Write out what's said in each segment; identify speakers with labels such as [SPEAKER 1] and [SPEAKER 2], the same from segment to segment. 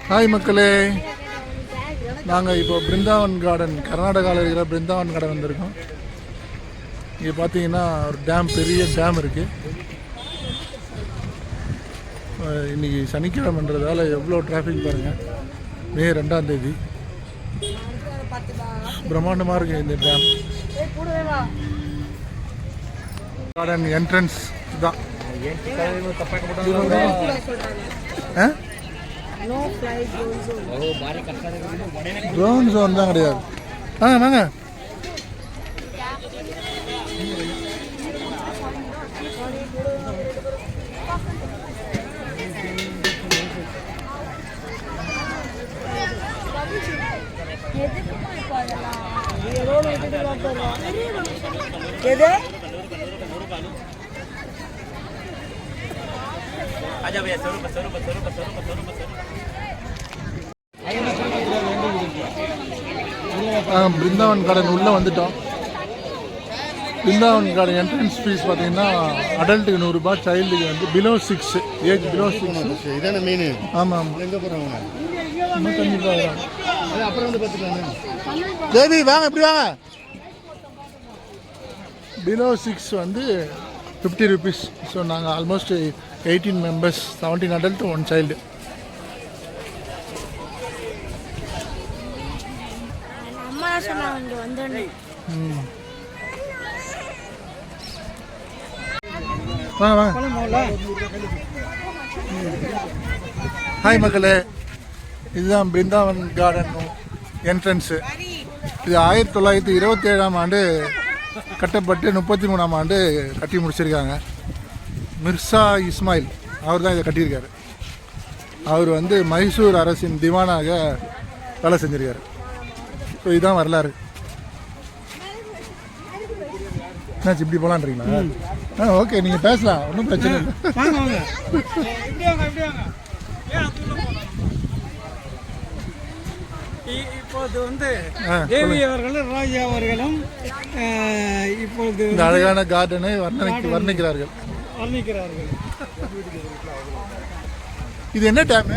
[SPEAKER 1] Hi மக்களே, நாங்கள் இப்போ பிருந்தாவன் கார்டன், கர்நாடகாவில் இருக்கிற பிருந்தாவன் கார்டன் வந்திருக்கோம். இங்கே பார்த்தீங்கன்னா ஒரு டேம், பெரிய டேம் இருக்குது. இன்றைக்கி சனிக்கிழமைன்றதால எவ்வளோ டிராஃபிக் பாருங்கள். மே 2ஆம் தேதி. பிரம்மாண்டமாக இருக்குது இந்த டேம். கார்டன் என்ட்ரன்ஸ் தான். ட்ரோன் ஜோன் தான் கிடையாது. வாங்க பிருந்தாவன் கார்டன் உள்ளே வந்துட்டோம். பிருந்தாவன் கார்டன் என்ட்ரன்ஸ் ஃபீஸ் பார்த்தீங்கன்னா அடல்ட்டுக்கு 100 ரூபாய், சைல்டுக்கு வந்து பிலோ 6 ஏஜ், பிலோ 6. இதான மெயின். ஆமாம், எங்கே போகிறாங்க கண்டிப்பாக. அப்புறம் வந்து பார்த்துக்கலாம். தேவி வாங்க, இப்படி வாங்க. பிலோ 6 வந்து 50 rupees. ஸோ நாங்கள் almost 18 members, 17 adult, 1 child. Hi மக்களே, இதுதான் பிருந்தாவன் கார்டன் என்ட்ரன்ஸு. இது 1927ஆம் ஆண்டு கட்டப்பட்டு 33ஆம் ஆண்டு கட்டி முடிச்சிருக்காங்க. மிர்சா இஸ்மாயில் அவர் தான் இதை கட்டியிருக்காரு. அவர் வந்து மைசூர் அரசின் திவானாக வேலை செஞ்சிருக்காரு. ஸோ இதுதான் வரலாறு. என்னாச்சு, இப்படி போகலான்றீங்களா? ஓகே, நீங்கள் பேசலாம், ஒன்றும் பிரச்சனை இல்லை.
[SPEAKER 2] இப்போது வந்து தேவி அவர்களும் ராஜா அவர்களும் இப்போது
[SPEAKER 1] இந்த அழகான கார்டனை வர்ணிக்கிறார்கள். இது என்ன டேம்?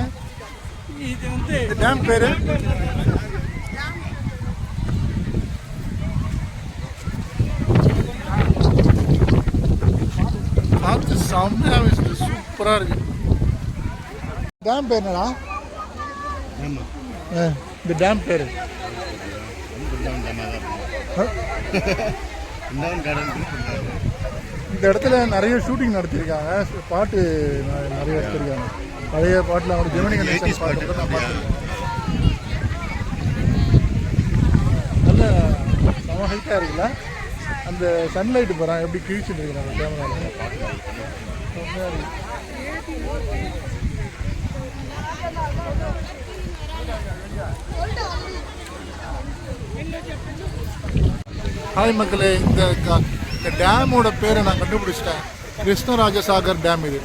[SPEAKER 2] இது வந்து
[SPEAKER 1] டேம் பேரு காற்று செம்மையா வீசுது, சூப்பரா இருக்கு. டேம் பேர் என்னடா? இந்த டேம் பேரு இந்த இடத்துல நிறைய ஷூட்டிங் நடத்தியிருக்காங்க. பாட்டு நிறைய எடுத்திருக்காங்க. பழைய பாட்டில் அவங்க ஜெமினி கணேசன் பாட்டு கூட நான் பார்த்துருக்கேன். நல்ல செம ஹைட்டாக இருக்குல்ல. அந்த சன்லைட்டு போகிறான் எப்படி கிழிச்சுட்டு இருக்கிறாங்க கேமராவில். செம்மையாக இருக்கு. ஹாய் மக்களே, இந்த டேமோட பேரை நான் கண்டுபிடிச்சிட்டேன். கிருஷ்ணராஜசாகர் டேம். இது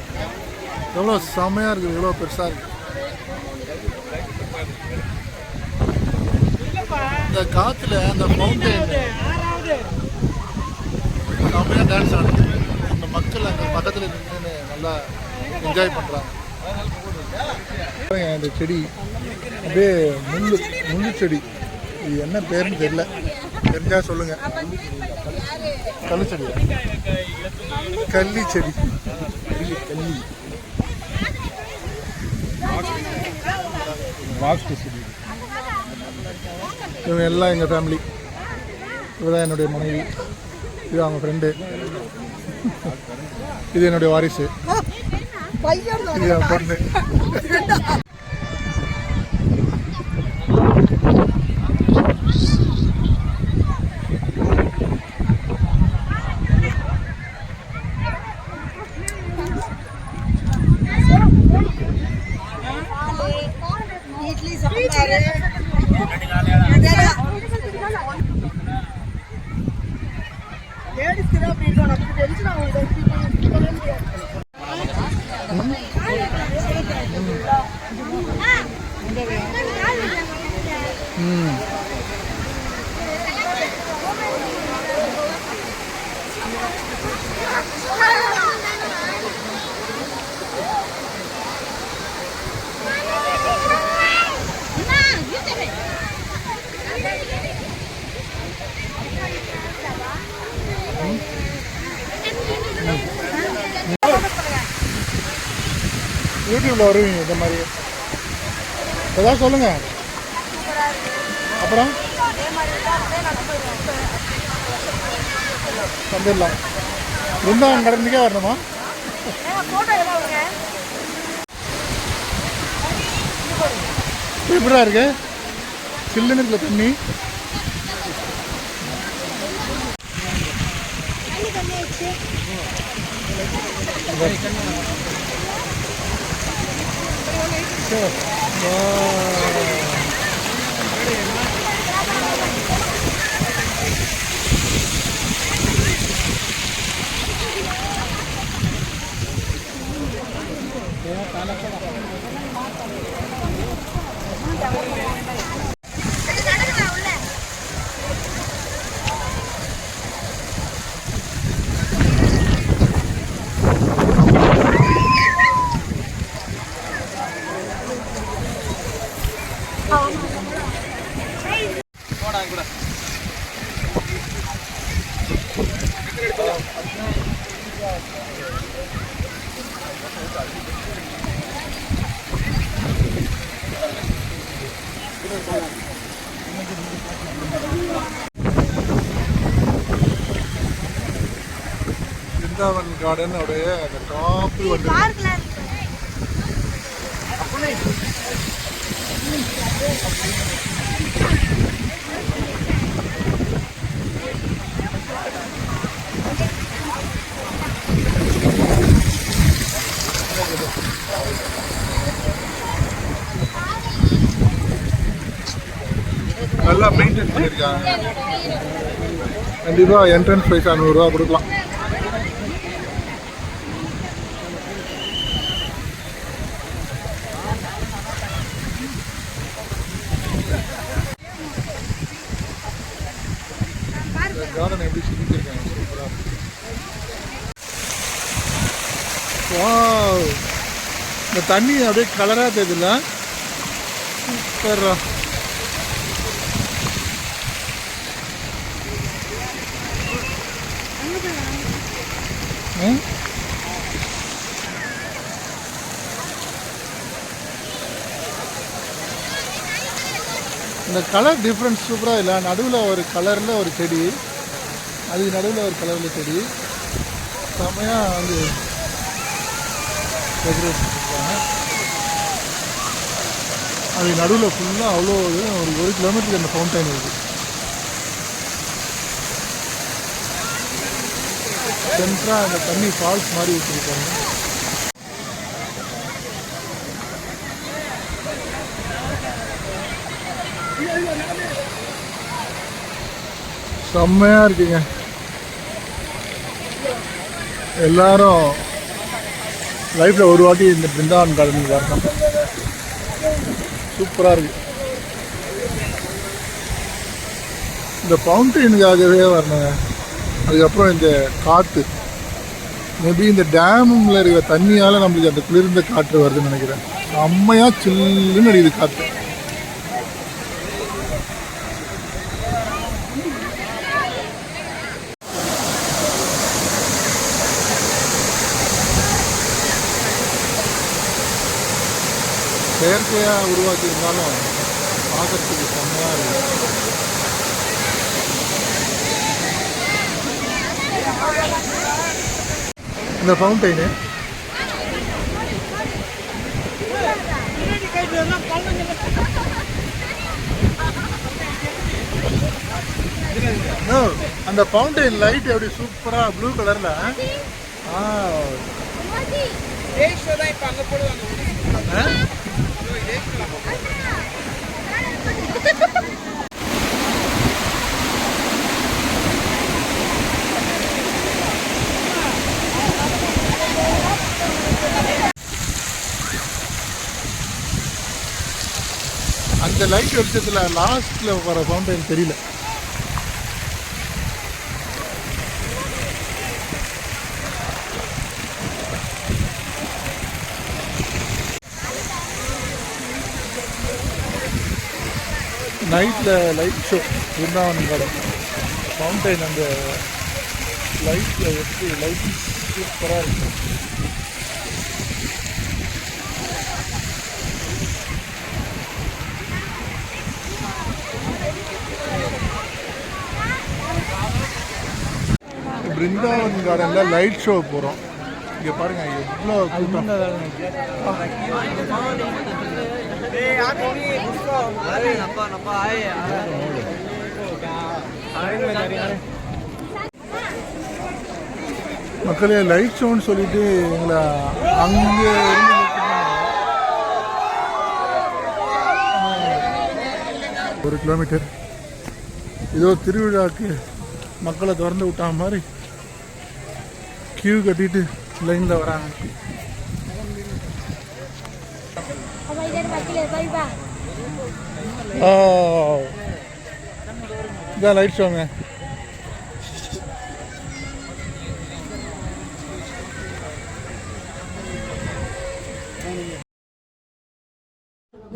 [SPEAKER 1] எவ்வளோ செம்மையாக இருக்குது, எவ்வளோ பெருசாக இருக்குது. இந்த காற்றுல அந்த ஃபவுண்டைன் செம்மையாக டான்ஸ் ஆடுது. அந்த மக்கள் அங்கே பக்கத்தில் நின்று நல்லா என்ஜாய் பண்ணுறாங்க. இந்த செடி அப்படியே முள்ளு செடி. இது என்ன பேருன்னு தெரியல, தெரிஞ்சா சொல்லுங்க. கள்ளிச்செடி, கள்ளிச்செடி, கள்ளி வாஸ்து செடி. இவங்க எல்லாம் எங்கள் ஃபேமிலி. இவதான் என்னுடைய மனைவி, இது அவங்க ஃப்ரெண்டு, இது என்னுடைய வாரிசு, இது என் பொண்ணு. லீவில் வருவீங்க இந்த மாதிரி? ஏதாவது சொல்லுங்க. அப்புறம் வந்துடலாம். பிருந்தாவன் கடந்துக்கே வரணுமா? எப்படா இருக்கு? சில்லுன்னு இருக்குல்ல தண்ணி. பிருந்தாவன் கார்டன் உடைய அந்த டாப்பு வந்து நல்லா மெயின்டைன் பண்ணியிருக்காங்க. கண்டிப்பாக என்ட்ரன்ஸ் ப்ரைஸ் 600 ரூபா கொடுக்கலாம். கார்டன் எப்படி செஞ்சுருக்காங்க, சூப்பராக. வாவ், இந்த தண்ணி அப்படியே கலராக தெரியுதுல்ல, சூப்பரா. இந்த கலர் டிஃப்ரென்ஸ் சூப்பராக இல்லை. நடுவில் ஒரு கலரில் ஒரு செடி, அதுக்கு நடுவில் ஒரு கலரில் செடி செம்மையாக வந்து டெக்கரேட் பண்ணியிருக்காங்க. அதுக்கு நடுவில் ஃபுல்லாக அவ்வளோ ஒரு 1 கிலோமீட்டருக்கு அந்த ஃபவுண்டைன் இருக்குது. சென்ட்ராக அந்த தண்ணி ஃபால்ஸ் மாதிரி வச்சுருக்காங்க. செம்மையாக இருக்குங்க. எல்லாரும் லைஃப்பில் ஒரு வாட்டி இந்த பிருந்தாவன் கார்டனுக்கு வரணும். சூப்பராக இருக்குது. இந்த ஃபவுண்டைனுக்காகவே வரணுங்க. அதுக்கப்புறம் இந்த காற்று, மேபி இந்த டேமில் இருக்கிற தண்ணியால் நம்மளுக்கு அந்த குளிர்ந்த காற்று வருதுன்னு நினைக்கிறேன். செம்மையாக சில்லுன்னு அடிக்குது காற்று. செயற்கையாக உருவாக்கியிருந்தாலும் பார்க்கறதுக்கு செம்மையாக இருக்குது. இந்த ஃபவுண்டைனு அந்த ஃபவுண்டைன் லைட் எப்படி சூப்பராக ப்ளூ கலரில். அந்த லைட் வெளிச்சத்தில் லாஸ்ட்டில் வர ஃபவுண்டைன் தெரியல. நைட்டில் light show Brindavan garden fountain அந்த லைட்டில் எப்படி லைட் சூப்பராக இருக்கும். பிருந்தாவன் கார்டனில் லைட் ஷோ போகிறோம். இங்கே பாருங்கள் எவ்வளோ கூட்டம். மக்களே லைட் ஷோன்னு சொல்லிட்டு எங்களை அங்கே ஒரு கிலோமீட்டர் ஏதோ திருவிழாக்கு மக்களை திறந்து விட்டா மாதிரி கியூ கட்டிட்டு லைனில் வராங்க. இதான் லைட் ஷோங்க.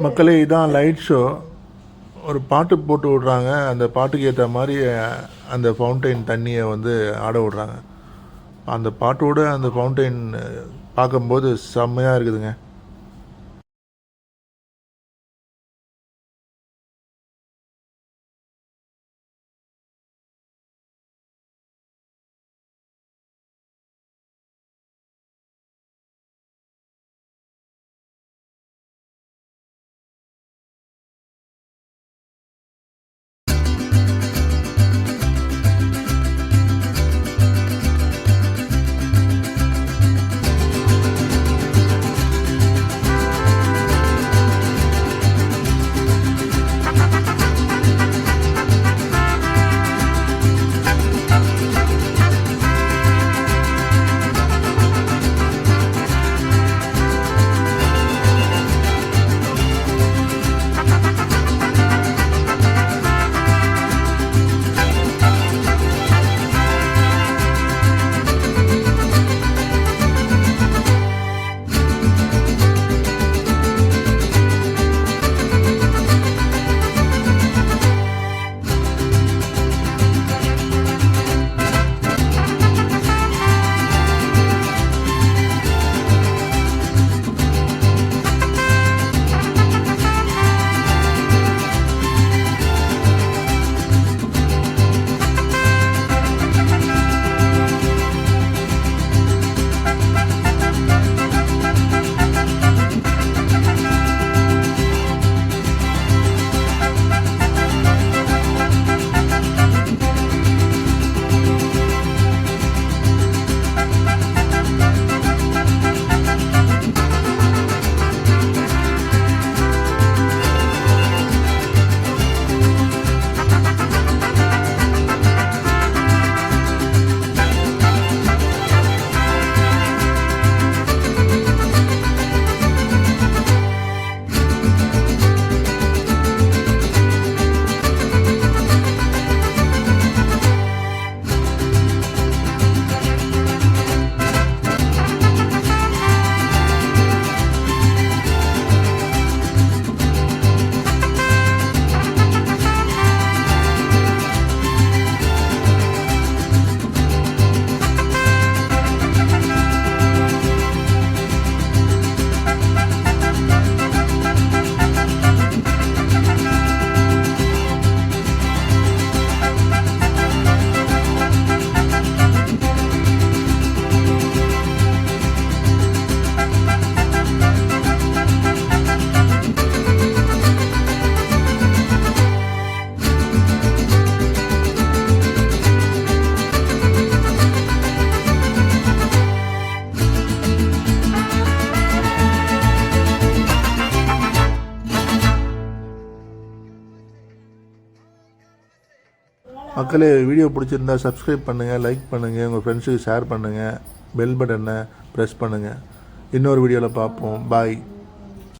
[SPEAKER 1] மக்களே இதான் லைட் ஷோ. ஒரு பாட்டு போட்டு விட்றாங்க. அந்த பாட்டுக்கு ஏற்ற மாதிரி அந்த ஃபவுண்டைன் தண்ணியை வந்து ஆட விட்றாங்க. அந்த பாட்டோடு அந்த ஃபவுண்டைன் பார்க்கும்போது செம்மையாக இருக்குதுங்க. மக்களே வீடியோ பிடிச்சிருந்தா சப்ஸ்கிரைப் பண்ணுங்கள், லைக் பண்ணுங்கள், உங்கள் ஃப்ரெண்ட்ஸுக்கு ஷேர் பண்ணுங்கள், பெல் பட்டனை ப்ரெஸ் பண்ணுங்கள். இன்னொரு வீடியோவில் பார்ப்போம். பாய்.